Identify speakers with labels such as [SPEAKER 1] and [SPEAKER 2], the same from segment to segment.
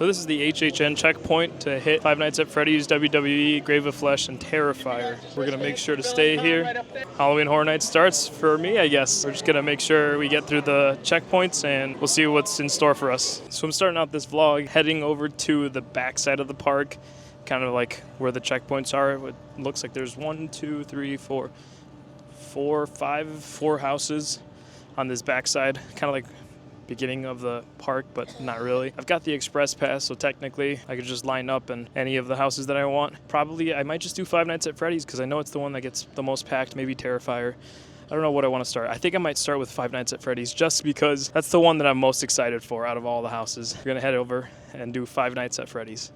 [SPEAKER 1] this is the HHN checkpoint to hit Five Nights at Freddy's, WWE, Grave of Flesh, and Terrifier. We're going to make sure to stay here. Halloween Horror Nights starts for me, I guess. We're just going to make sure we get through the checkpoints, and we'll see what's in store for us. So I'm starting out this vlog heading over to the back side of the park, kind of like where the checkpoints are. It looks like there's 4 houses on this backside, kind of like beginning of the park, but not really. I've got the express pass, so technically I could just line up in any of the houses that I want. Probably I might just do Five Nights at Freddy's because I know it's the one that gets the most packed, maybe Terrifier. I don't know what I want to start. I think I might start with Five Nights at Freddy's just because that's the one that I'm most excited for out of all the houses. We're gonna head over and do Five Nights at Freddy's.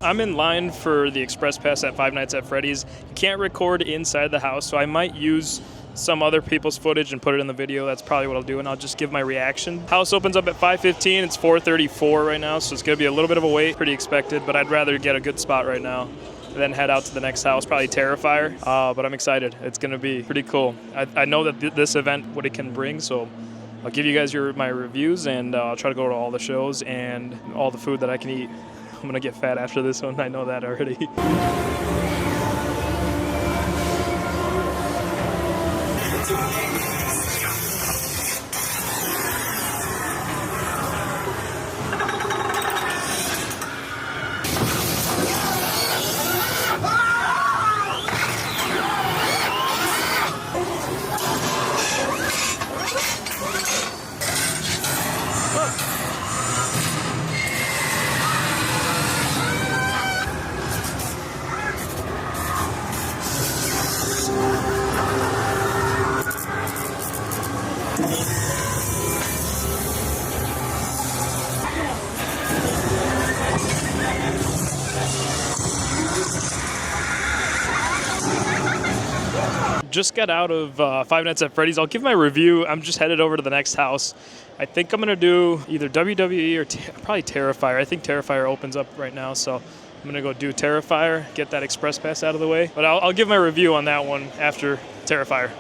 [SPEAKER 1] I'm in line for the express pass at Five Nights at Freddy's. You can't record inside the house, so I might use some other people's footage and put it in the video. That's probably what I'll do, and I'll just give my reaction. House opens up at 5:15. It's 4:34 right now, so it's going to be a little bit of a wait. Pretty expected, but I'd rather get a good spot right now and then head out to the next house, probably Terrifier. But I'm excited. It's going to be pretty cool. I know that this event, what it can bring, so I'll give you guys my reviews, and I'll try to go to all the shows and all the food that I can eat. I'm going to get fat after this one. I know that already. Just got out of Five Nights at Freddy's. I'll give my review. I'm just headed over to the next house. I think I'm going to do either WWE or probably Terrifier. I think Terrifier opens up right now, so I'm going to go do Terrifier, get that express pass out of the way. But I'll give my review on that one after Terrifier.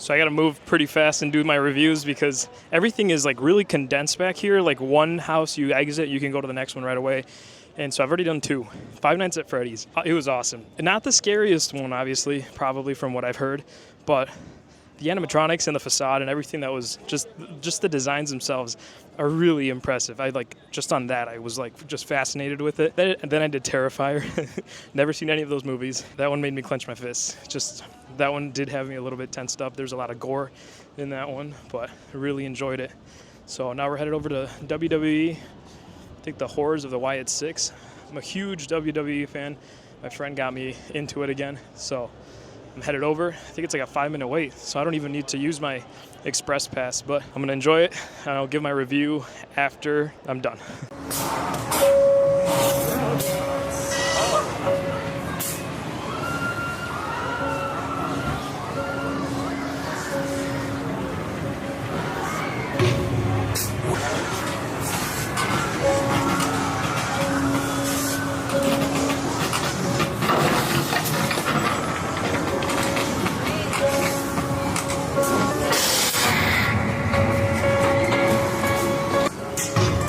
[SPEAKER 1] So I got to move pretty fast and do my reviews because everything is like really condensed back here. Like one house you exit, you can go to the next one right away. And so I've already done 2. Five Nights at Freddy's. It was awesome. Not the scariest one, obviously, probably from what I've heard, but the animatronics and the facade and everything that was just the designs themselves are really impressive. Just on that, I was like just fascinated with it. And then I did Terrifier. Never seen any of those movies. That one made me clench my fists. That one did have me a little bit tensed up. There's a lot of gore in that one, but I really enjoyed it. So now we're headed over to WWE. I think the Horrors of the Wyatt Six. I'm a huge WWE fan. My friend got me into it again, so I'm headed over. I think it's like a 5-minute wait, so I don't even need to use my express pass, but I'm gonna enjoy it, and I'll give my review after I'm done.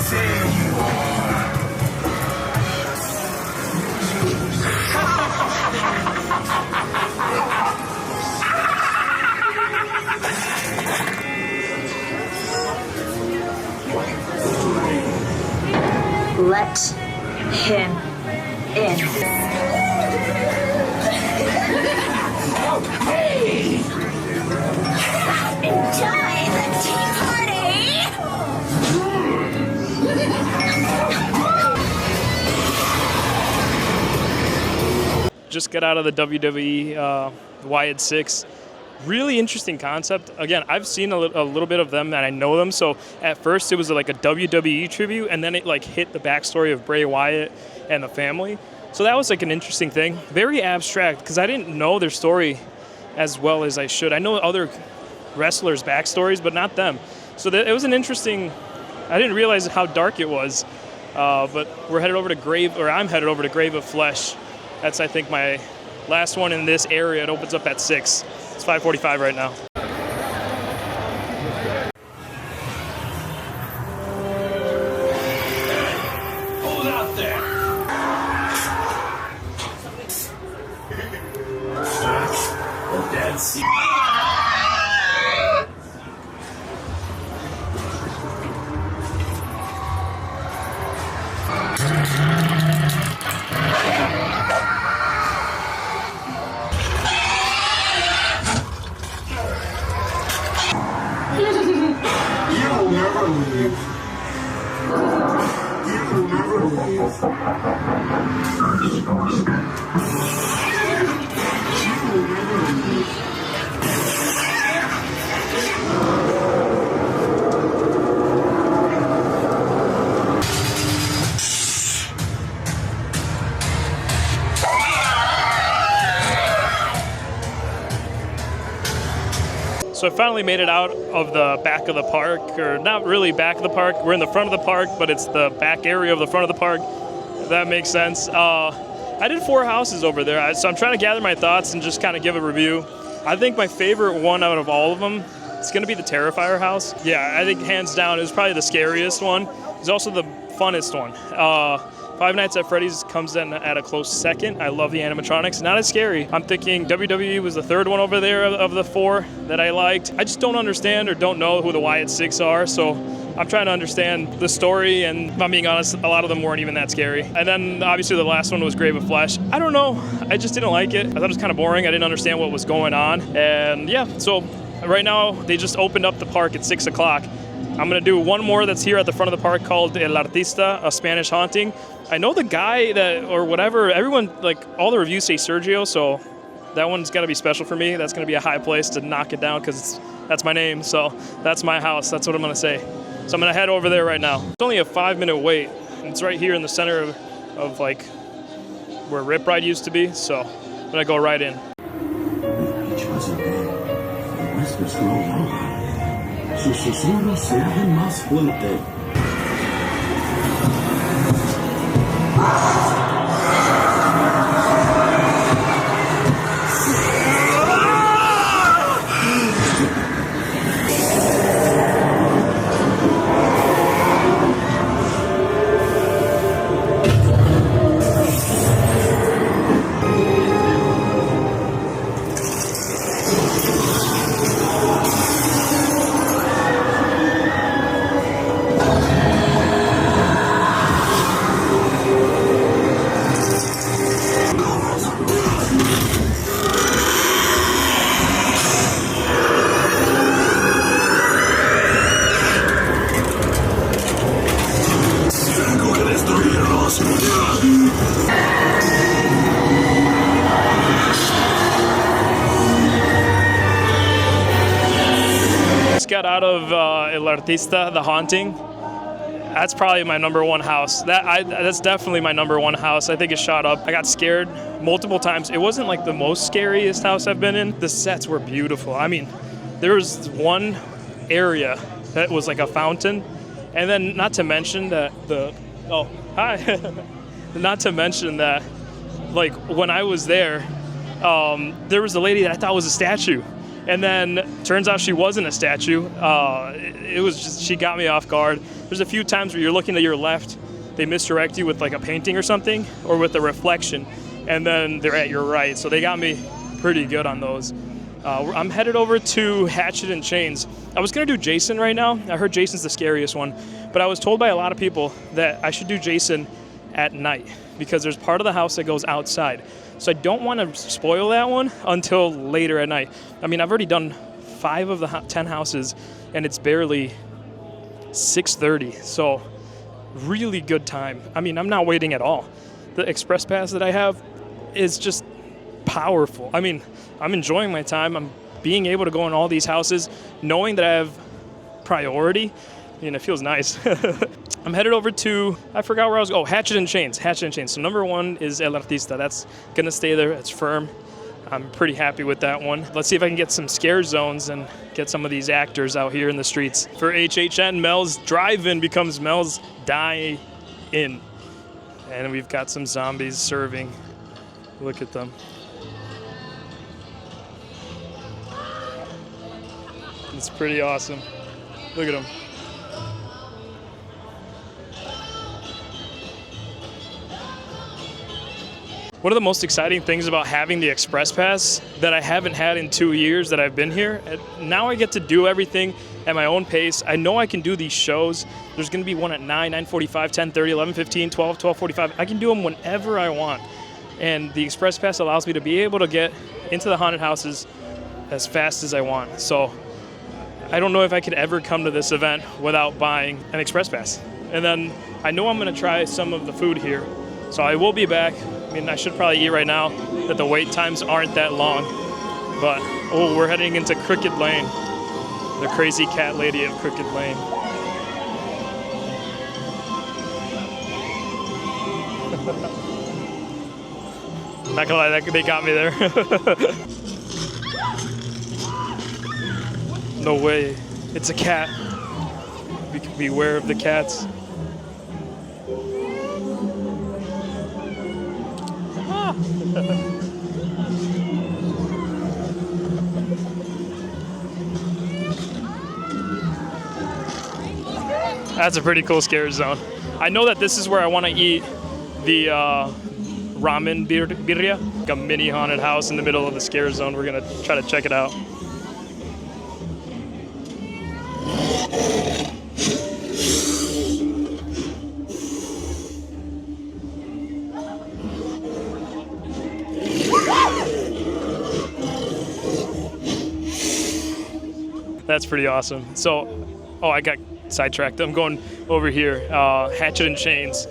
[SPEAKER 2] There you are. box him in. Enjoy the tea party!
[SPEAKER 1] Just got out of the WWE Wyatt 6. Really interesting concept. Again, I've seen a little bit of them and I know them. So at first it was like a WWE tribute, and then it like hit the backstory of Bray Wyatt and the family. So that was like an interesting thing. Very abstract because I didn't know their story as well as I should. I know other wrestlers' backstories, but not them. So it was an interesting. I didn't realize how dark it was. But I'm headed over to Grave of Flesh. That's, I think, my last one in this area. It opens up at 6. It's 5:45 right now.
[SPEAKER 3] Hold out there. That's
[SPEAKER 1] So I finally made it out of the back of the park, or not really back of the park. We're in the front of the park, but it's the back area of the front of the park, if that makes sense. I did 4 houses over there, so I'm trying to gather my thoughts and just kind of give a review. I think my favorite one out of all of them is going to be the Terrifier house. Yeah, I think hands down it was probably the scariest one. It's also the funnest one. Five Nights at Freddy's comes in at a close second. I love the animatronics. Not as scary. I'm thinking WWE was the third one over there of the 4 that I liked. I just don't understand or don't know who the Wyatt 6 are, so I'm trying to understand the story, and if I'm being honest, a lot of them weren't even that scary. And then obviously the last one was Grave of Flesh. I don't know. I just didn't like it. I thought it was kind of boring. I didn't understand what was going on. And yeah, so right now they just opened up the park at 6 o'clock. I'm going to do one more that's here at the front of the park called El Artista, a Spanish haunting. I know the guy that, or whatever, everyone, like all the reviews say Sergio, so that one's got to be special for me. That's going to be a high place to knock it down because that's my name, so that's my house. That's what I'm going to say. So I'm going to head over there right now. It's only a 5-minute wait. It's right here in the center of like where Rip Ride used to be, so I'm going to go right in.
[SPEAKER 4] Each was a day. The whispers grow louder. Sus susurros se hacen más fuerte.
[SPEAKER 1] Got out of El Artista, the haunting. That's probably my number one house. That's definitely my number one house. I think it shot up. I got scared multiple times. It wasn't like the most scariest house I've been in. The sets were beautiful. I mean, there was one area that was like a fountain, and then not to mention that not to mention that like when I was there, there was a lady that I thought was a statue. And then turns out she wasn't a statue. It was just, she got me off guard. There's a few times where you're looking to your left, they misdirect you with like a painting or something, or with a reflection, and then they're at your right. So they got me pretty good on those. I'm headed over to Hatchet and Chains. I was gonna do Jason right now. I heard Jason's the scariest one, but I was told by a lot of people that I should do Jason at night because there's part of the house that goes outside. So I don't want to spoil that one until later at night. I mean, I've already done 5 of the 10 houses, and it's barely 6:30. So really good time. I mean, I'm not waiting at all. The Express Pass that I have is just powerful. I mean, I'm enjoying my time. I'm being able to go in all these houses, knowing that I have priority. I mean, it feels nice. I'm headed over to, I forgot where I was. Oh, Hatchet and Chains. Hatchet and Chains. So number 1 is El Artista. That's going to stay there. It's firm. I'm pretty happy with that one. Let's see if I can get some scare zones and get some of these actors out here in the streets. For HHN, Mel's Drive-In becomes Mel's Die-In. And we've got some zombies serving. Look at them. It's pretty awesome. Look at them. One of the most exciting things about having the Express Pass that I haven't had in 2 years that I've been here, now I get to do everything at my own pace. I know I can do these shows. There's going to be one at 9, 9:45, 10:30, 11:15, 12, 12:45. I can do them whenever I want. And the Express Pass allows me to be able to get into the haunted houses as fast as I want. So I don't know if I could ever come to this event without buying an Express Pass. And then I know I'm going to try some of the food here. So I will be back. I mean, I should probably eat right now that the wait times aren't that long. But, oh, we're heading into Crooked Lane. The crazy cat lady of Crooked Lane. Not gonna lie, they got me there. No way. It's a cat. Beware of the cats. That's a pretty cool scare zone. I know that this is where I want to eat the ramen birria, like a mini haunted house in the middle of the scare zone. We're gonna try to check it out. That's pretty awesome. So, oh, I got sidetracked. I'm going over here, Hatchet and Chains.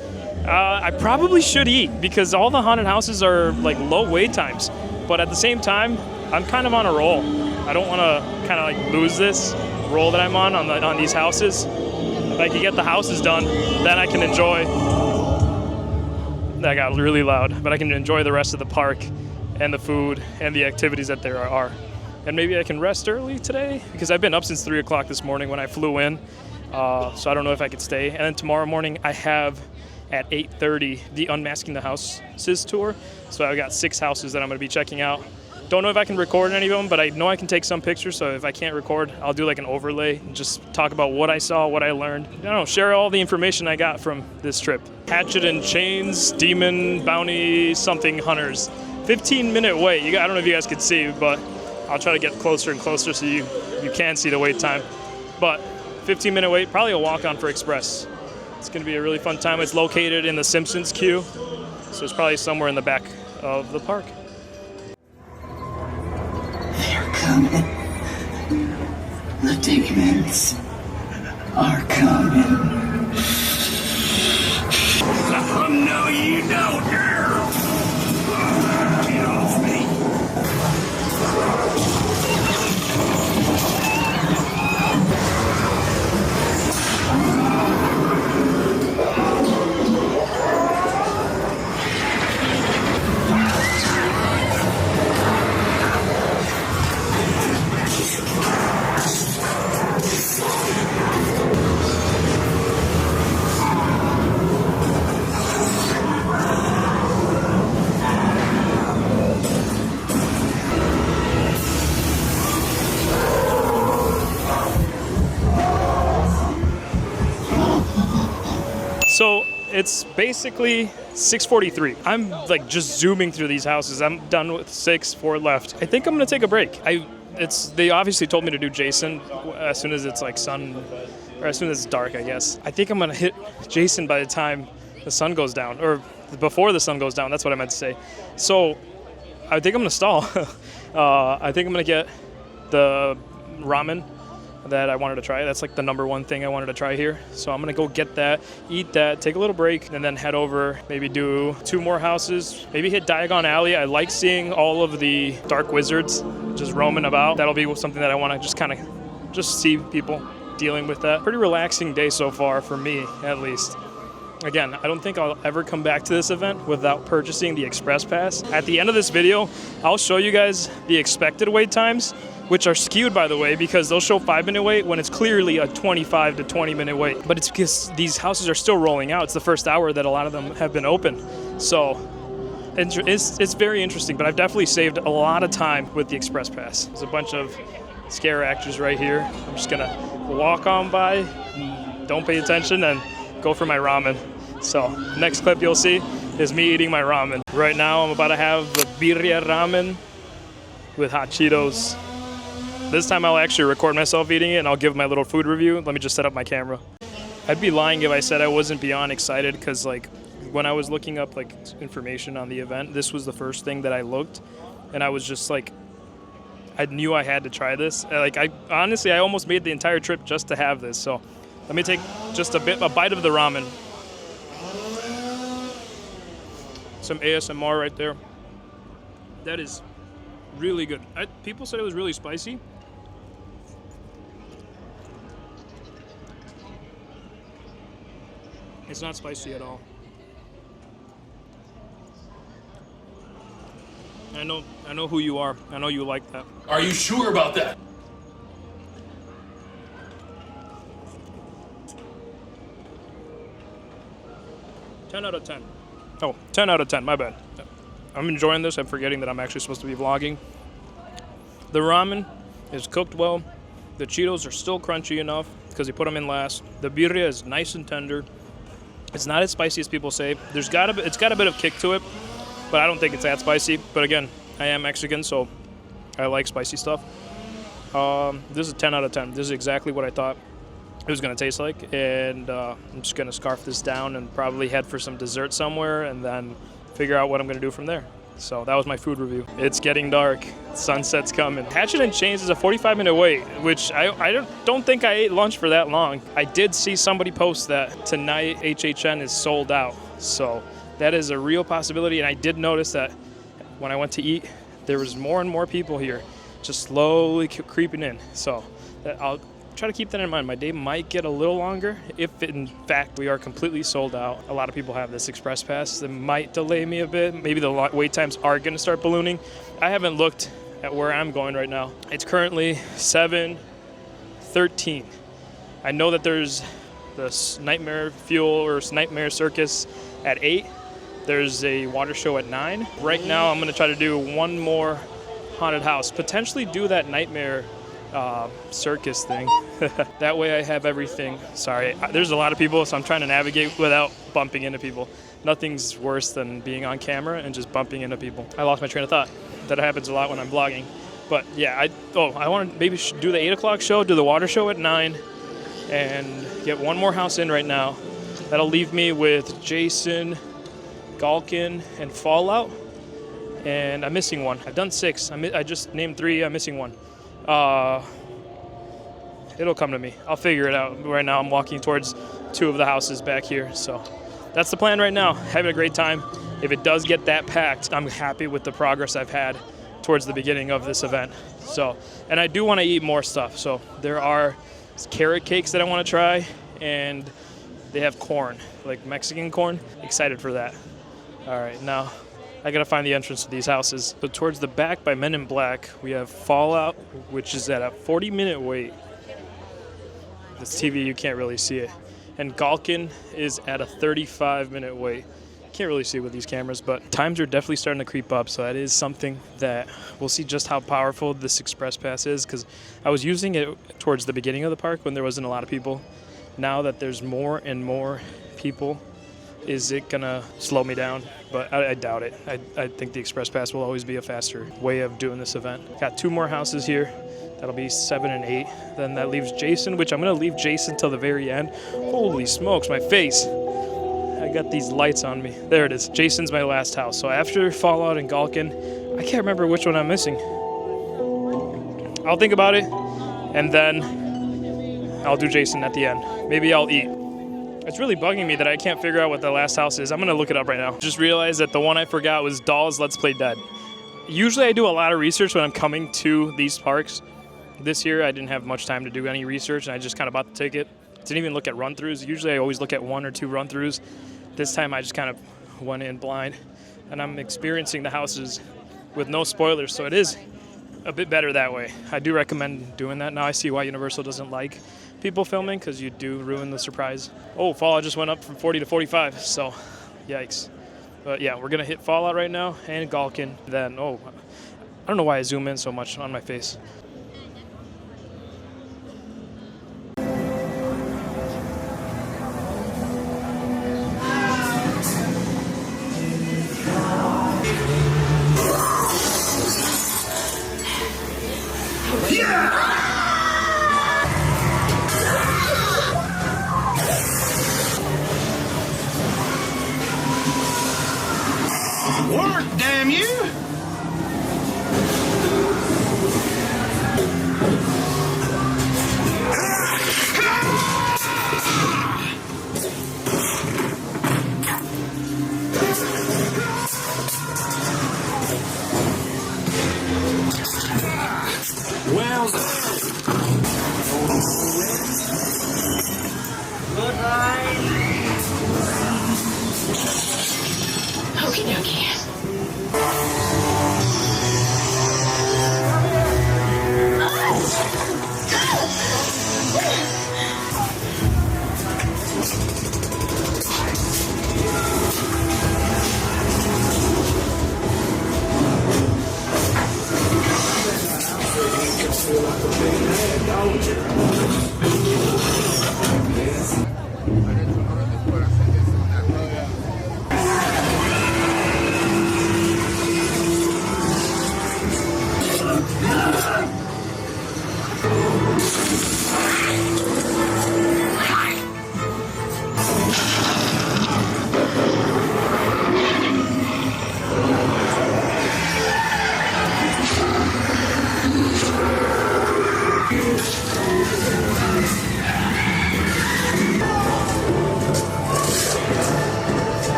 [SPEAKER 1] I probably should eat because all the haunted houses are like low wait times. But at the same time, I'm kind of on a roll. I don't want to kind of like lose this roll that I'm on these houses. If I can get the houses done, then I can enjoy. That got really loud, but I can enjoy the rest of the park and the food and the activities that there are. And maybe I can rest early today because I've been up since 3 o'clock this morning when I flew in. So I don't know if I could stay. And then tomorrow morning I have at 8:30 the Unmasking the Houses tour. So I've got 6 houses that I'm going to be checking out. Don't know if I can record any of them, but I know I can take some pictures. So if I can't record, I'll do like an overlay and just talk about what I saw, what I learned. I don't know, share all the information I got from this trip. Hatchet and Chains, Demon, Bounty, something hunters. 15-minute wait. I don't know if you guys could see, but I'll try to get closer and closer so you can see the wait time. But 15-minute wait, probably a walk-on for Express. It's going to be a really fun time. It's located in the Simpsons queue, so it's probably somewhere in the back of the park.
[SPEAKER 5] They're coming. The demons are coming.
[SPEAKER 3] Oh, no, you don't, girl. Get off me.
[SPEAKER 1] So it's basically 6:43. I'm like just zooming through these houses. I'm done with 6, 4 left. I think I'm gonna take a break. They obviously told me to do Jason as soon as it's like sun, or as soon as it's dark, I guess. I think I'm gonna hit Jason by the time the sun goes down, or before the sun goes down. That's what I meant to say. So I think I'm gonna stall. I think I'm gonna get the ramen that I wanted to try. That's like the number one thing I wanted to try here. So I'm gonna go get that, eat that, take a little break, and then head over, maybe do 2 more houses, maybe hit Diagon Alley. I like seeing all of the dark wizards just roaming about. That'll be something that I wanna just kind of just see people dealing with that. Pretty relaxing day so far for me, at least. Again, I don't think I'll ever come back to this event without purchasing the Express Pass. At the end of this video, I'll show you guys the expected wait times, which are skewed, by the way, because they'll show 5-minute wait when it's clearly a 25 to 20-minute wait. But it's because these houses are still rolling out. It's the first hour that a lot of them have been open. So it's very interesting, but I've definitely saved a lot of time with the Express Pass. There's a bunch of scare actors right here. I'm just gonna walk on by, don't pay attention, and go for my ramen. So next clip you'll see is me eating my ramen. Right now I'm about to have the birria ramen with hot Cheetos. This time I'll actually record myself eating it and I'll give my little food review. Let me just set up my camera. I'd be lying if I said I wasn't beyond excited, because like when I was looking up like information on the event, this was the first thing that I looked, and I was just like, I knew I had to try this. Like I almost made the entire trip just to have this. So let me take just a bite of the ramen. Some ASMR right there. That is really good. People said it was really spicy. It's not spicy at all. I know who you are. I know you like that.
[SPEAKER 3] Are you sure about that?
[SPEAKER 1] Ten out of 10. Oh, 10 out of 10, my bad. I'm enjoying this. I'm forgetting that I'm actually supposed to be vlogging. The ramen is cooked well. The Cheetos are still crunchy enough because he put them in last. The birria is nice and tender. It's not as spicy as people say. It's got a bit of kick to it, but I don't think it's that spicy. But again, I am Mexican, so I like spicy stuff. This is 10 out of 10. This is exactly what I thought it was going to taste like, and I'm just going to scarf this down and probably head for some dessert somewhere and then figure out what I'm going to do from there. So that was my food review. It's getting dark. Sunset's coming. Hatchet and Chains is a 45-minute wait, which I don't think I ate lunch for that long. I did see somebody post that tonight HHN is sold out. So that is a real possibility, and I did notice that when I went to eat, there was more and more people here just slowly creeping in. So I'll try to keep that in mind. My day might get a little longer if in fact we are completely sold out. A lot of people have this Express Pass that might delay me a bit. Maybe the wait times are going to start ballooning. I haven't looked at where I'm going right now. It's currently 7:13. I know that there's the Nightmare Fuel or Nightmare Circus at 8. There's a water show at 9. Right now I'm going to try to do one more haunted house, potentially do that Nightmare circus thing. That way I have everything. Sorry, there's a lot of people, so I'm trying to navigate without bumping into people. Nothing's worse than being on camera and just bumping into people. I lost my train of thought. That happens a lot when I'm vlogging. But yeah, I want to maybe do the 8 o'clock show, do the water show at 9, and get one more house in right now. That'll leave me with Jason, Galkin, and Fallout. And I'm missing one. I've done 6. I just named 3. I'm missing one. It'll come to me. I'll figure it out. Right now I'm walking towards 2 of the houses back here. So that's the plan right now. Having a great time. If it does get that packed, I'm happy with the progress I've had towards the beginning of this event. So, and I do want to eat more stuff. So there are carrot cakes that I want to try, and they have corn, like Mexican corn. Excited for that. All right, now I gotta find the entrance to these houses. So towards the back by Men in Black, we have Fallout, which is at a 40-minute wait. This TV, you can't really see it. And Galkin is at a 35-minute wait. Can't really see with these cameras, but times are definitely starting to creep up, so that is something that we'll see just how powerful this Express Pass is, because I was using it towards the beginning of the park when there wasn't a lot of people. Now that there's more and more people, is it gonna slow me down? But I doubt it. I think the Express Pass will always be a faster way of doing this event. Got 2 more houses here. That'll be 7 and 8. Then that leaves Jason, which I'm gonna leave Jason till the very end. Holy smokes, my face. I got these lights on me. There it is. Jason's my last house. So after Fallout and Gulkin, I can't remember which one I'm missing. I'll think about it, and then I'll do Jason at the end. Maybe I'll eat. It's really bugging me that I can't figure out what the last house is. I'm gonna look it up right now. Just realized that the one I forgot was Dolls Let's Play Dead. Usually I do a lot of research when I'm coming to these parks. This year I didn't have much time to do any research, and I just kind of bought the ticket. Didn't even look at run-throughs. Usually I always look at 1 or 2 run-throughs. This time I just kind of went in blind, and I'm experiencing the houses with no spoilers, so it is a bit better that way. I do recommend doing that. Now I see why Universal doesn't like people filming, because you do ruin the surprise. Oh, Fallout just went up from 40 to 45, so yikes. But yeah, we're gonna hit Fallout right now and Gulkin. Then, I don't know why I zoom in so much on my face.
[SPEAKER 3] Work, damn you!
[SPEAKER 4] Well,
[SPEAKER 2] Okie dokie.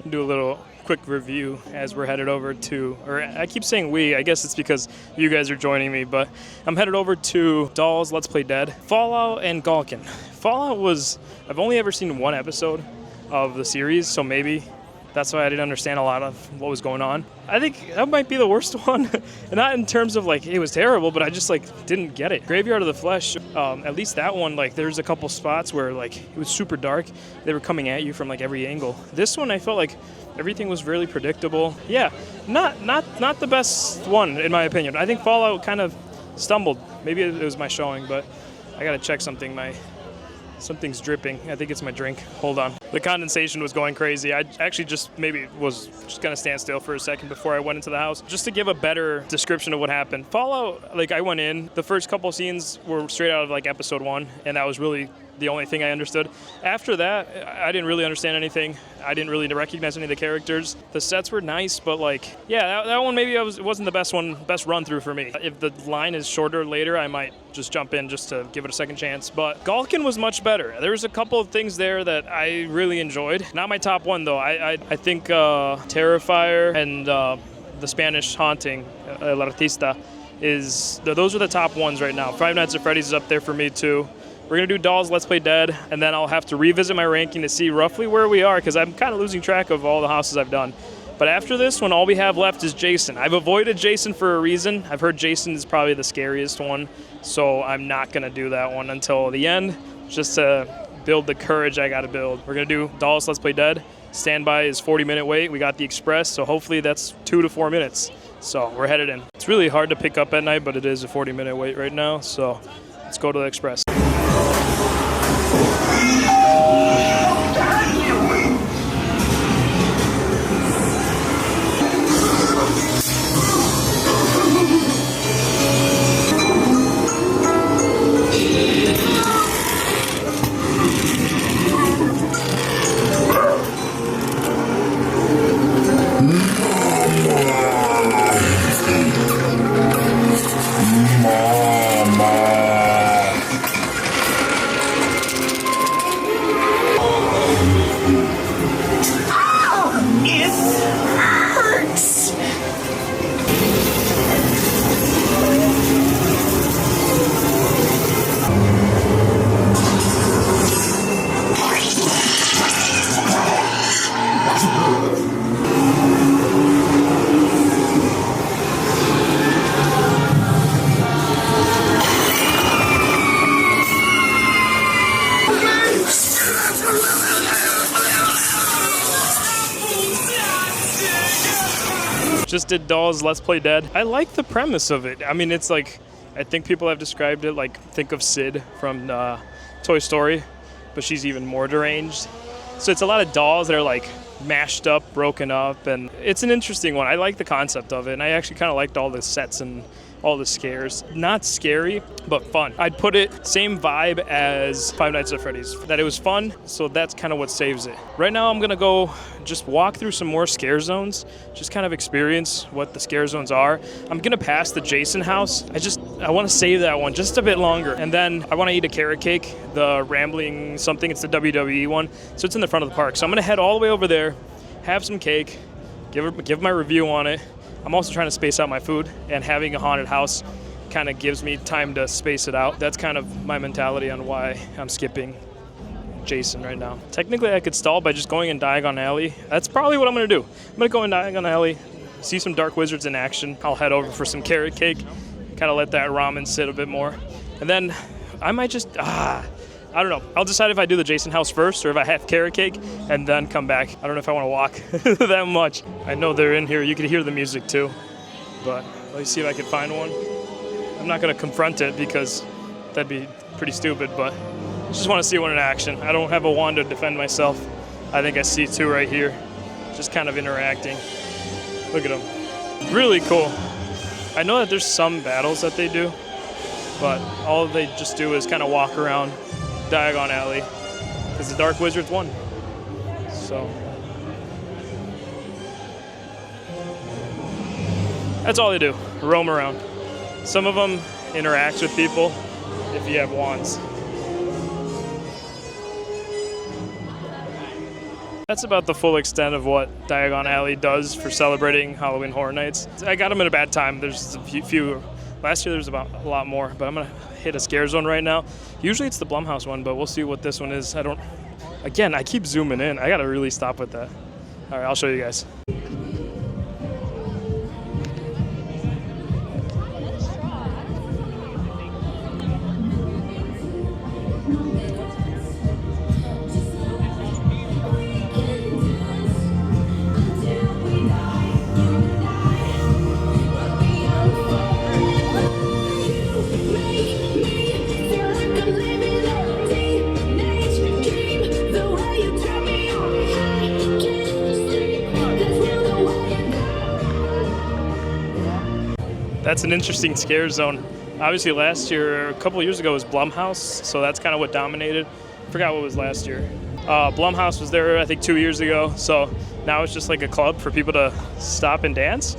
[SPEAKER 1] Do a little quick review as we're headed over to, or I keep saying we, I guess it's because you guys are joining me, but I'm headed over to Dolls Let's Play Dead, Fallout, and Gulkin. Fallout was, I've only ever seen 1 episode of the series, so maybe that's why I didn't understand a lot of what was going on. I think that might be the worst one. And not in terms of like it was terrible, but I just like didn't get it. Graveyard of the Flesh, at least that one, like there's a couple spots where like it was super dark. They were coming at you from like every angle. This one I felt like everything was really predictable. Yeah, not the best one in my opinion. I think Fallout kind of stumbled. Maybe it was my showing, but I gotta check something. Something's dripping. I think it's my drink. Hold on. The condensation was going crazy. I actually just was gonna stand still for a second before I went into the house. Just to give a better description of what happened. Fallout, like I went in, the first couple scenes were straight out of like episode 1, and that was really the only thing I understood. After that, I didn't really understand anything. I didn't really recognize any of the characters. The sets were nice, but like, yeah, that one maybe it wasn't the best run through for me. If the line is shorter later, I might just jump in just to give it a second chance. But Gulkin was much better. There was a couple of things there that I really enjoyed. Not my top one though. I think Terrifier and the Spanish Haunting, El Artista, those are the top ones right now. Five Nights at Freddy's is up there for me too. We're going to do Dolls Let's Play Dead, and then I'll have to revisit my ranking to see roughly where we are, because I'm kind of losing track of all the houses I've done. But after this one, all we have left is Jason. I've avoided Jason for a reason. I've heard Jason is probably the scariest one, so I'm not going to do that one until the end, just to build the courage I got to build. We're going to do Dolls Let's Play Dead. Standby is 40-minute wait. We got the Express, so hopefully that's 2 to 4 minutes. So we're headed in. It's really hard to pick up at night, but it is a 40-minute wait right now, so let's go to the Express. Just did Dolls Let's Play Dead. I like the premise of it. I mean, it's like, I think people have described it like, think of Sid from Toy Story, but she's even more deranged. So it's a lot of dolls that are like mashed up, broken up, and it's an interesting one. I like the concept of it, and I actually kind of liked all the sets and all the scares. Not scary, but fun. I'd put it same vibe as Five Nights at Freddy's, that it was fun, so that's kind of what saves it. Right now I'm gonna go just walk through some more scare zones, just kind of experience what the scare zones are. I'm gonna pass the Jason house. I wanna save that one just a bit longer, and then I wanna eat a carrot cake, the Rambling something, it's the WWE one, so it's in the front of the park. So I'm gonna head all the way over there, have some cake, give my review on it. I'm also trying to space out my food, and having a haunted house kind of gives me time to space it out. That's kind of my mentality on why I'm skipping Jason right now. Technically, I could stall by just going in Diagon Alley. That's probably what I'm going to do. I'm going to go in Diagon Alley, see some Dark Wizards in action. I'll head over for some carrot cake, kind of let that ramen sit a bit more. And then I might just, I don't know. I'll decide if I do the Jason house first or if I have carrot cake and then come back. I don't know if I want to walk that much. I know they're in here. You can hear the music too. But let me see if I can find one. I'm not going to confront it because that'd be pretty stupid, but I just want to see one in action. I don't have a wand to defend myself. I think I see two right here, just kind of interacting. Look at them. Really cool. I know that there's some battles that they do, but all they just do is kind of walk around Diagon Alley because the Dark Wizards won. So that's all they do, roam around. Some of them interact with people if you have wands. That's about the full extent of what Diagon Alley does for celebrating Halloween Horror Nights. I got them at a bad time. There's a few. Last year there was about a lot more, but I'm gonna hit a scare zone right now. Usually it's the Blumhouse one, but we'll see what this one is. Again, I keep zooming in. I gotta really stop with that. All right, I'll show you guys. That's an interesting scare zone. Obviously last year, a couple of years ago was Blumhouse, so that's kind of what dominated. I forgot what was last year. Blumhouse was there, I think, 2 years ago, so now it's just like a club for people to stop and dance.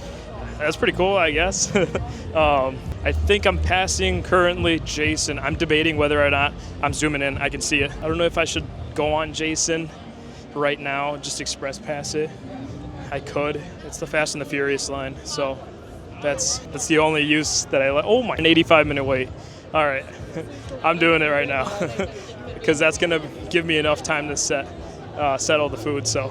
[SPEAKER 1] That's pretty cool, I guess. I think I'm passing currently Jason. I'm debating whether or not I'm zooming in. I can see it. I don't know if I should go on Jason right now, just express pass it. I could. It's the Fast and the Furious line, so that's the only use that I like. Oh my, an 85-minute wait. All right, I'm doing it right now because that's gonna give me enough time to settle the food. So,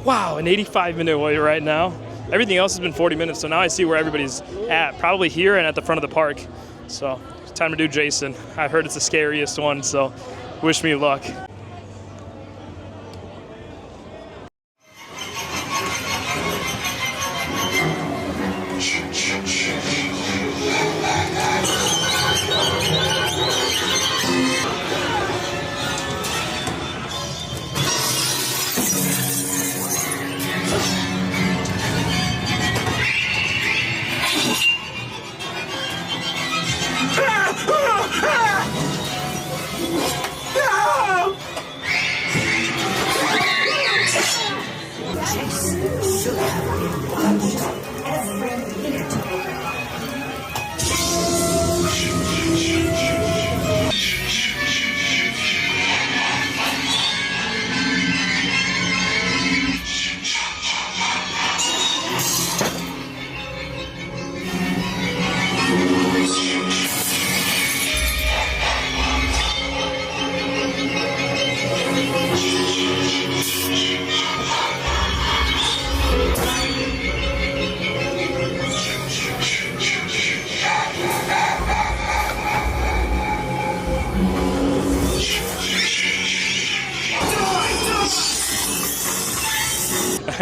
[SPEAKER 1] wow, an 85-minute wait right now. Everything else has been 40 minutes, so now I see where everybody's at, probably here and at the front of the park. So, time to do Jason. I heard it's the scariest one, so wish me luck.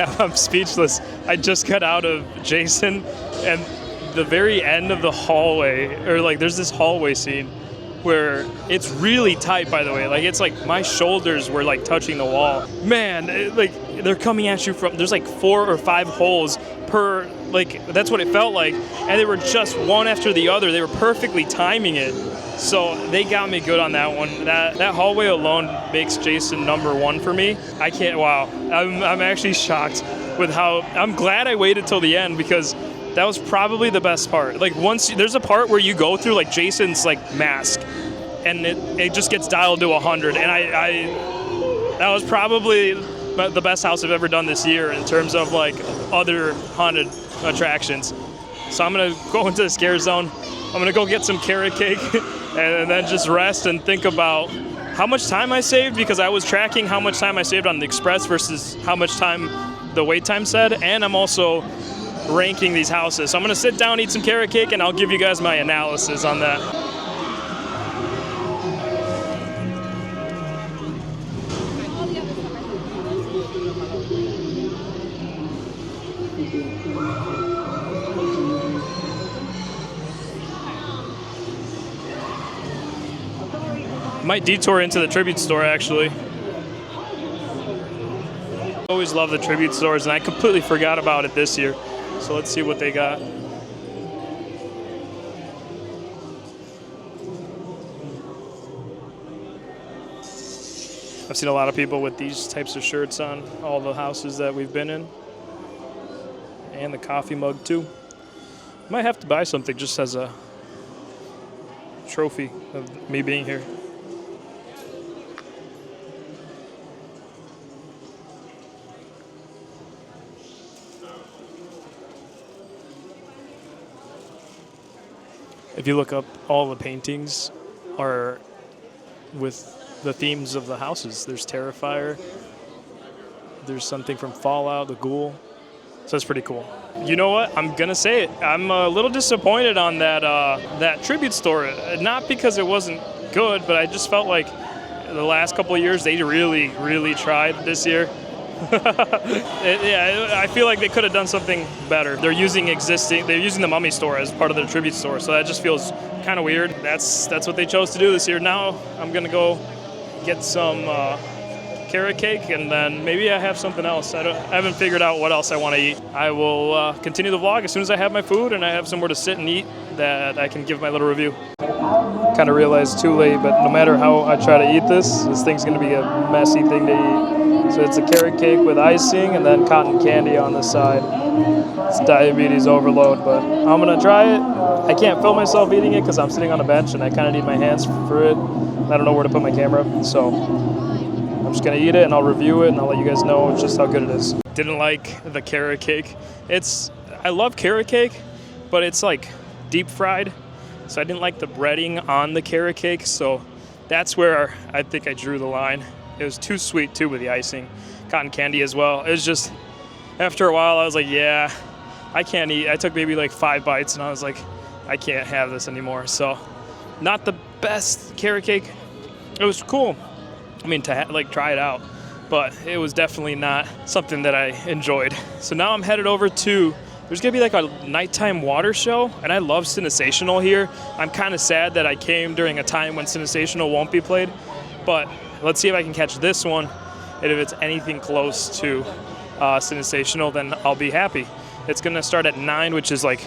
[SPEAKER 1] I'm speechless. I just got out of Jason, and the very end of the hallway, or like there's this hallway scene where it's really tight, by the way. Like it's like my shoulders were like touching the wall. Man, like they're coming at you from, there's like 4 or 5 holes per, like that's what it felt like. And they were just one after the other. They were perfectly timing it. So they got me good on that one. That hallway alone makes Jason #1 for me. I can't, wow. I'm actually shocked with how, I'm glad I waited till the end, because that was probably the best part. Like there's a part where you go through like Jason's like mask, and it just gets dialed to 100. And that was probably the best house I've ever done this year in terms of like other haunted attractions. So I'm gonna go into the scare zone. I'm gonna go get some carrot cake and then just rest and think about how much time I saved, because I was tracking how much time I saved on the express versus how much time the wait time said, and I'm also ranking these houses. So I'm gonna sit down, eat some carrot cake, and I'll give you guys my analysis on that. Might detour into the tribute store, actually. Always love the tribute stores, and I completely forgot about it this year. So let's see what they got. I've seen a lot of people with these types of shirts on all the houses that we've been in. And the coffee mug too. Might have to buy something just as a trophy of me being here. If you look up, all the paintings are with the themes of the houses. There's Terrifier. There's something from Fallout, the Ghoul. So it's pretty cool. You know what? I'm gonna say it. I'm a little disappointed on that tribute store. Not because it wasn't good, but I just felt like the last couple of years they really tried this year. I feel like they could have done something better. They're using the Mummy store as part of their tribute store, so that just feels kind of weird. That's what they chose to do this year. Now I'm gonna go get some carrot cake, and then maybe I have something else. I haven't figured out what else I want to eat. I will continue the vlog as soon as I have my food and I have somewhere to sit and eat that I can give my little review. Kind of realized too late, but no matter how I try to eat this thing's gonna be a messy thing to eat. So it's a carrot cake with icing and then cotton candy on the side. It's diabetes overload, but I'm gonna try it. I can't film myself eating it because I'm sitting on a bench and I kind of need my hands for it. I don't know where to put my camera, so I'm just gonna eat it and I'll review it and I'll let you guys know just how good it is. Didn't like the carrot cake. I love carrot cake, but it's like deep fried. So I didn't like the breading on the carrot cake, so that's where I think I drew the line. It was too sweet too with the icing. Cotton candy as well. It was just, after a while I was like, yeah, I can't eat. I took maybe like 5 bites and I was like, I can't have this anymore. So not the best carrot cake. It was cool. I mean, to try it out, but it was definitely not something that I enjoyed. So now I'm headed over to, there's gonna be like a nighttime water show, and I love Cinesational here. I'm kind of sad that I came during a time when Cinesational won't be played, but let's see if I can catch this one, and if it's anything close to Cinesational, then I'll be happy. It's gonna start at 9, which is like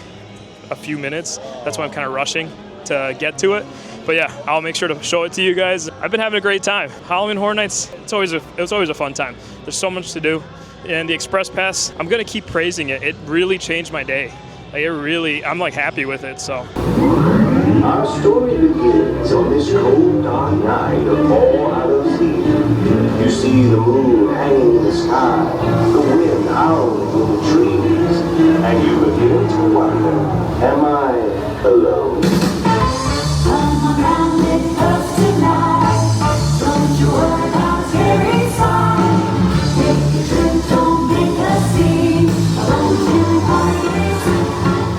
[SPEAKER 1] a few minutes. That's why I'm kind of rushing to get to it. But yeah, I'll make sure to show it to you guys. I've been having a great time. Halloween Horror Nights, it was always a fun time. There's so much to do. And the Express Pass, I'm gonna keep praising it. It really changed my day. I'm like happy with it, so.
[SPEAKER 4] Our story begins on this cold, dark night of All Hallows Eve. You see the moon hanging in the sky, the wind howling in the trees, and you begin to wonder, am I alone?
[SPEAKER 6] Come around with us tonight. Don't you worry about scary sign. Take a drink, don't make a scene. Pumpkin parties,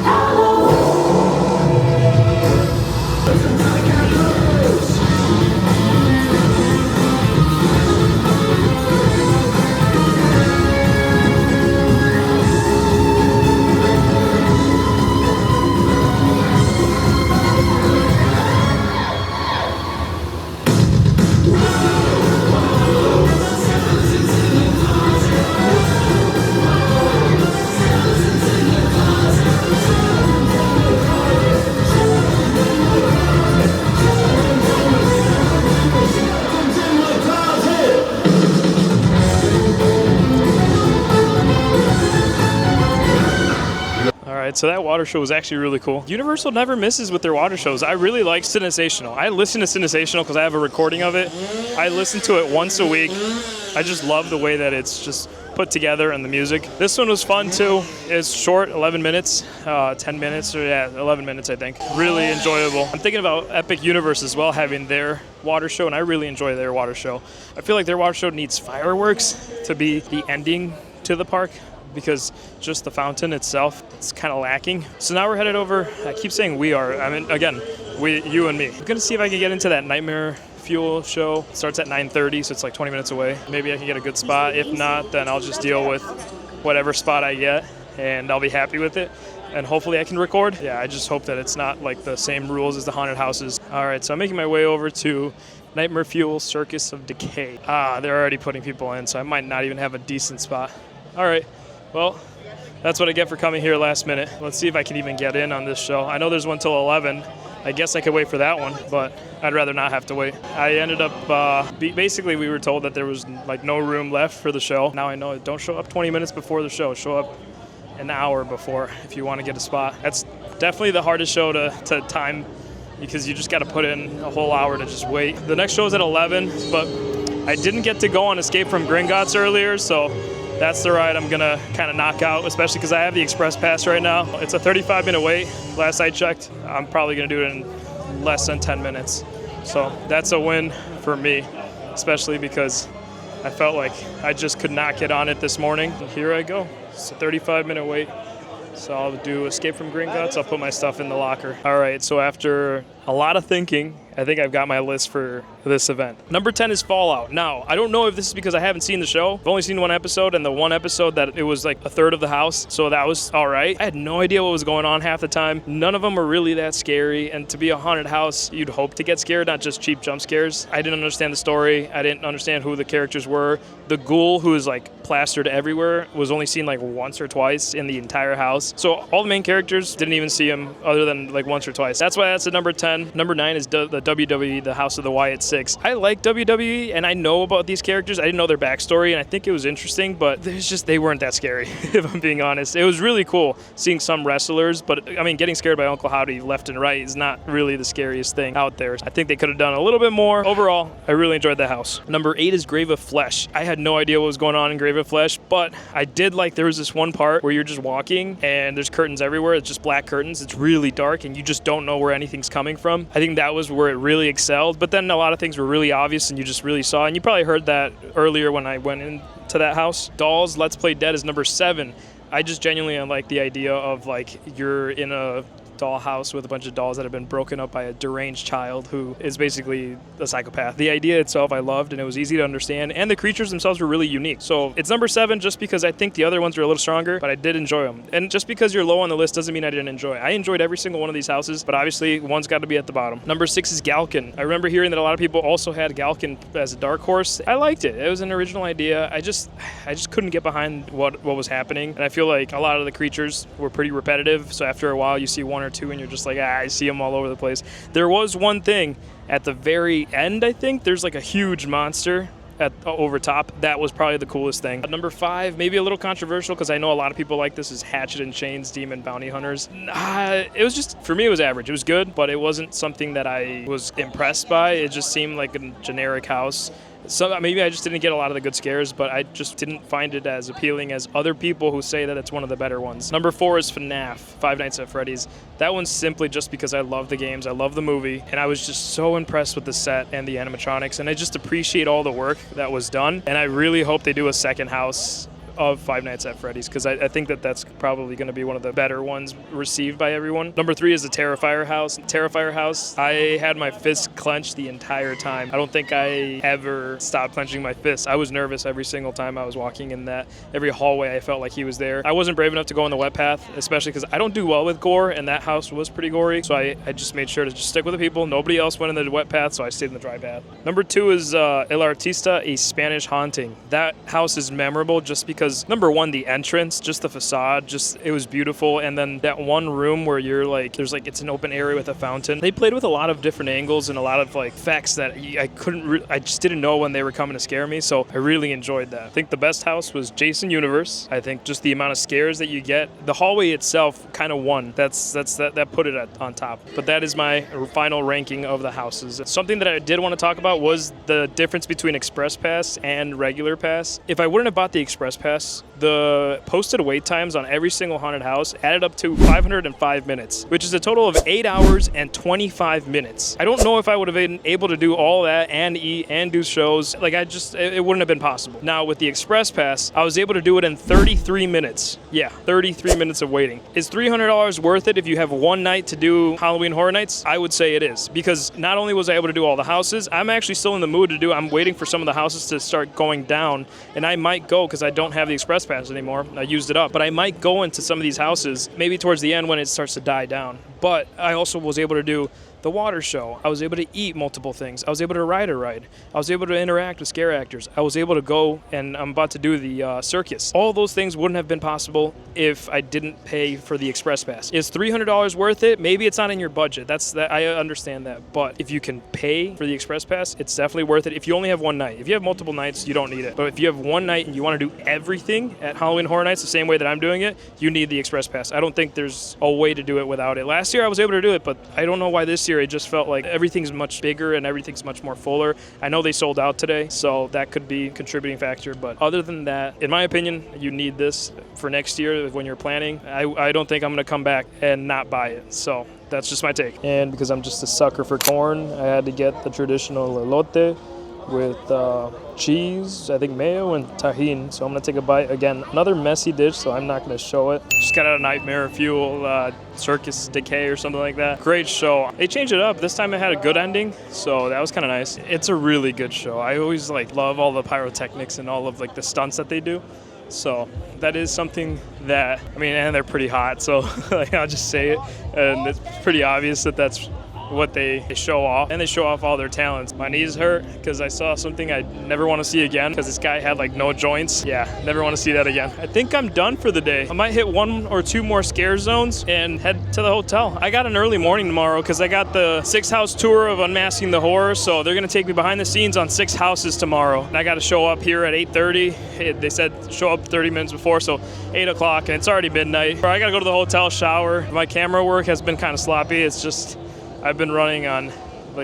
[SPEAKER 6] Halloween.
[SPEAKER 1] right, so that water show was actually really cool. Universal never misses with their water shows. I really like Cinesational. I listen to Cinesational because I have a recording of it. I listen to it once a week. I just love the way that it's just put together and the music. This one was fun too. It's short, 11 minutes, 10 minutes, or yeah, 11 minutes I think. Really enjoyable. I'm thinking about Epic Universe as well, having their water show, and I really enjoy their water show. I feel like their water show needs fireworks to be the ending to the park, because just the fountain itself, it's kind of lacking. So now we're headed over, I keep saying we are, I mean, again, you and me. I'm gonna see if I can get into that Nightmare Fuel show. It starts at 9:30, so it's like 20 minutes away. Maybe I can get a good spot. If not, then I'll just deal with whatever spot I get, and I'll be happy with it. And hopefully I can record. Yeah, I just hope that it's not like the same rules as the haunted houses. All right, so I'm making my way over to Nightmare Fuel Circus of Decay. They're already putting people in, so I might not even have a decent spot. All right, well, that's what I get for coming here last minute. Let's see if I can even get in on this show. I know there's one till 11. I guess I could wait for that one, but I'd rather not have to wait. I ended up, basically we were told that there was like no room left for the show. Now I know, don't show up 20 minutes before the show. Show up an hour before if you want to get a spot. That's definitely the hardest show to time, because you just got to put in a whole hour to just wait. The next show is at 11, but I didn't get to go on Escape from Gringotts earlier, so that's the ride I'm gonna kind of knock out, especially because I have the express pass right now. It's a 35-minute wait. Last I checked, I'm probably gonna do it in less than 10 minutes. So that's a win for me, especially because I felt like I just could not get on it this morning. And here I go. It's a 35-minute wait. So I'll do Escape from Gringotts. I'll put my stuff in the locker. All right, so after a lot of thinking, I think I've got my list for this event. Number 10 is Fallout. Now, I don't know if this is because I haven't seen the show. I've only seen one episode, and the one episode that it was like a third of the house, so that was all right. I had no idea what was going on half the time. None of them were really that scary, and to be a haunted house, you'd hope to get scared, not just cheap jump scares. I didn't understand the story. I didn't understand who the characters were. The ghoul, who is like plastered everywhere, was only seen like once or twice in the entire house. So all the main characters, didn't even see him other than like once or twice. That's why that's at number 10. Number 9 is the WWE, the House of the Wyatt Six. I like WWE, and I know about these characters. I didn't know their backstory, and I think it was interesting, but they weren't that scary, if I'm being honest. It was really cool seeing some wrestlers, but I mean, getting scared by Uncle Howdy left and right is not really the scariest thing out there. I think they could have done a little bit more. Overall, I really enjoyed the house. Number 8 is Grave of Flesh. I had no idea what was going on in Grave of Flesh, but I did like there was this one part where you're just walking, and there's curtains everywhere. It's just black curtains. It's really dark, and you just don't know where anything's coming from. I think that was where it really excelled, but then a lot of things were really obvious and you just really saw, and you probably heard that earlier when I went into that house. Dolls Let's Play Dead is number 7. I just genuinely like the idea of like you're in a doll house with a bunch of dolls that have been broken up by a deranged child who is basically a psychopath. The idea itself I loved, and it was easy to understand, and the creatures themselves were really unique. So it's number 7 just because I think the other ones are a little stronger, but I did enjoy them. And just because you're low on the list doesn't mean I didn't enjoy. I enjoyed every single one of these houses, but obviously one's got to be at the bottom. Number 6 is Galkin. I remember hearing that a lot of people also had Galkin as a dark horse. I liked it. It was an original idea. I just couldn't get behind what was happening, and I feel like a lot of the creatures were pretty repetitive, so after a while you see one or two and you're just like, I see them all over the place. There was one thing at the very end, I think there's like a huge monster over top. That was probably the coolest thing. Number 5, maybe a little controversial because I know a lot of people like this, is Hatchet and Chains Demon Bounty Hunters. It was just, for me it was average. It was good, but it wasn't something that I was impressed by. It just seemed like a generic house. So maybe I just didn't get a lot of the good scares, but I just didn't find it as appealing as other people who say that it's one of the better ones. Number 4 is FNAF, Five Nights at Freddy's. That one's simply just because I love the games, I love the movie, and I was just so impressed with the set and the animatronics, and I just appreciate all the work that was done, and I really hope they do a second house of Five Nights at Freddy's, because I think that that's probably going to be one of the better ones received by everyone. Number 3 is the Terrifier house. Terrifier house, I had my fist clenched the entire time. I don't think I ever stopped clenching my fists. I was nervous every single time I was walking in that. Every hallway I felt like he was there. I wasn't brave enough to go on the wet path, especially because I don't do well with gore, and that house was pretty gory, so I just made sure to just stick with the people. Nobody else went in the wet path, so I stayed in the dry path. Number 2 is El Artista, a Spanish haunting. That house is memorable just because because number one, the entrance, just the facade, just it was beautiful. And then that one room where you're like, there's like, it's an open area with a fountain. They played with a lot of different angles and a lot of like effects that I just didn't know when they were coming to scare me. So I really enjoyed that. I think the best house was Jason Universe. I think just the amount of scares that you get, the hallway itself kind of won. That put it on top. But that is my final ranking of the houses. Something that I did want to talk about was the difference between Express Pass and regular pass. If I wouldn't have bought the Express Pass, the posted wait times on every single haunted house added up to 505 minutes, which is a total of 8 hours and 25 minutes. I don't know if I would have been able to do all that and eat and do shows. Like it wouldn't have been possible. Now with the Express Pass, I was able to do it in 33 minutes. Yeah, 33 minutes of waiting. Is $300 worth it if you have one night to do Halloween Horror Nights? I would say it is, because not only was I able to do all the houses, I'm actually still in the mood to do, I'm waiting for some of the houses to start going down, and I might go, because I don't have the Express Pass anymore. I used it up, but I might go into some of these houses maybe towards the end when it starts to die down. But I also was able to do the water show. I was able to eat multiple things. I was able to ride a ride. I was able to interact with scare actors. I was able to go, and I'm about to do the circus. All those things wouldn't have been possible if I didn't pay for the Express Pass. Is $300 worth it? Maybe it's not in your budget. I understand that. But if you can pay for the Express Pass, it's definitely worth it. If you only have one night. If you have multiple nights, you don't need it. But if you have one night and you want to do everything at Halloween Horror Nights the same way that I'm doing it, you need the Express Pass. I don't think there's a way to do it without it. Last year I was able to do it, but I don't know why this year it just felt like everything's much bigger and everything's much more fuller. I know they sold out today, so that could be a contributing factor. But other than that, in my opinion, you need this for next year when you're planning. I don't think I'm going to come back and not buy it. So that's just my take. And because I'm just a sucker for corn, I had to get the traditional elote with cheese, I think mayo and tahini. So I'm gonna take a bite. Again, another messy dish, so I'm not gonna show it. Just got out of Nightmare Fuel, Circus Decay or something like that. Great show. They changed it up. This time it had a good ending, so that was kind of nice. It's a really good show. I always love all the pyrotechnics and all of the stunts that they do. So that is something that, and they're pretty hot, so I'll just say it. And it's pretty obvious that that's what they show off, and they show off all their talents. My knees hurt because I saw something I never want to see again, because this guy had no joints. Yeah, never want to see that again. I think I'm done for the day. I might hit 1 or 2 more scare zones and head to the hotel. I got an early morning tomorrow because I got the 6-house tour of Unmasking the Horror, so they're going to take me behind the scenes on 6 houses tomorrow. And I got to show up here at 8:30. They said show up 30 minutes before, so 8 o'clock, and it's already midnight. I got to go to the hotel, shower. My camera work has been kind of sloppy. It's just I've been running on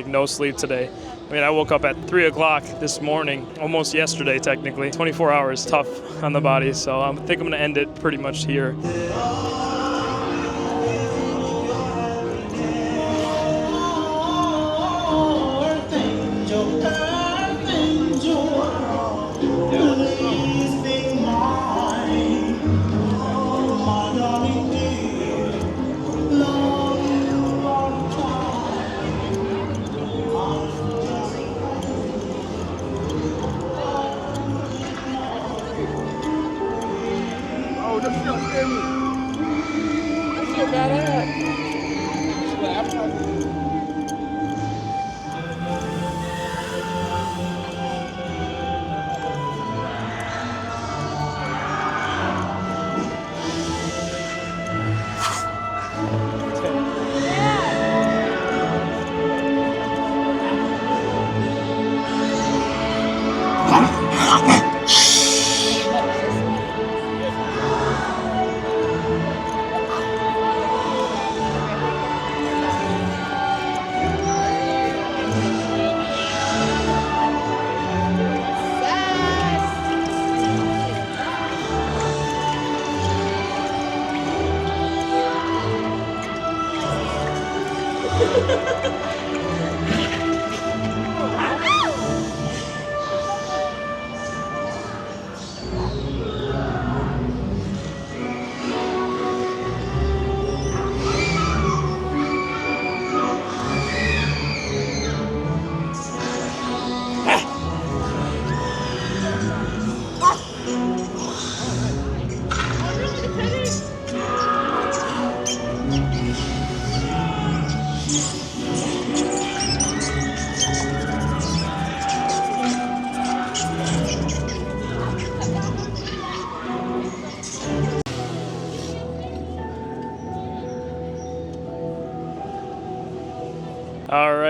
[SPEAKER 1] no sleep today. I woke up at 3 o'clock this morning, almost yesterday technically. 24 hours, tough on the body, so I think I'm gonna end it pretty much here.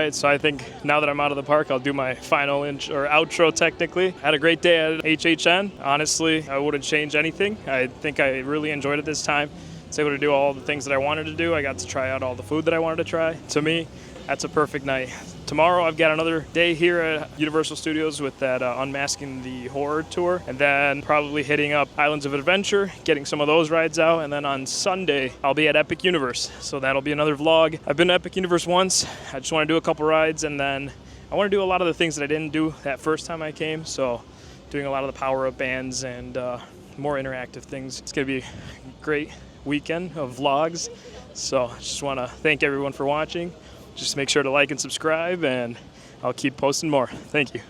[SPEAKER 1] right, so I think now that I'm out of the park, I'll do my final outro technically. Had a great day at HHN. Honestly, I wouldn't change anything. I think I really enjoyed it this time. I was able to do all the things that I wanted to do. I got to try out all the food that I wanted to try. To me, that's a perfect night. Tomorrow I've got another day here at Universal Studios with that Unmasking the Horror tour, and then probably hitting up Islands of Adventure, getting some of those rides out, and then on Sunday I'll be at Epic Universe, so that'll be another vlog. I've been to Epic Universe once. I just want to do a couple rides, and then I want to do a lot of the things that I didn't do that first time I came, so doing a lot of the power-up bands and more interactive things. It's going to be a great weekend of vlogs, so I just want to thank everyone for watching. Just make sure to like and subscribe, and I'll keep posting more. Thank you.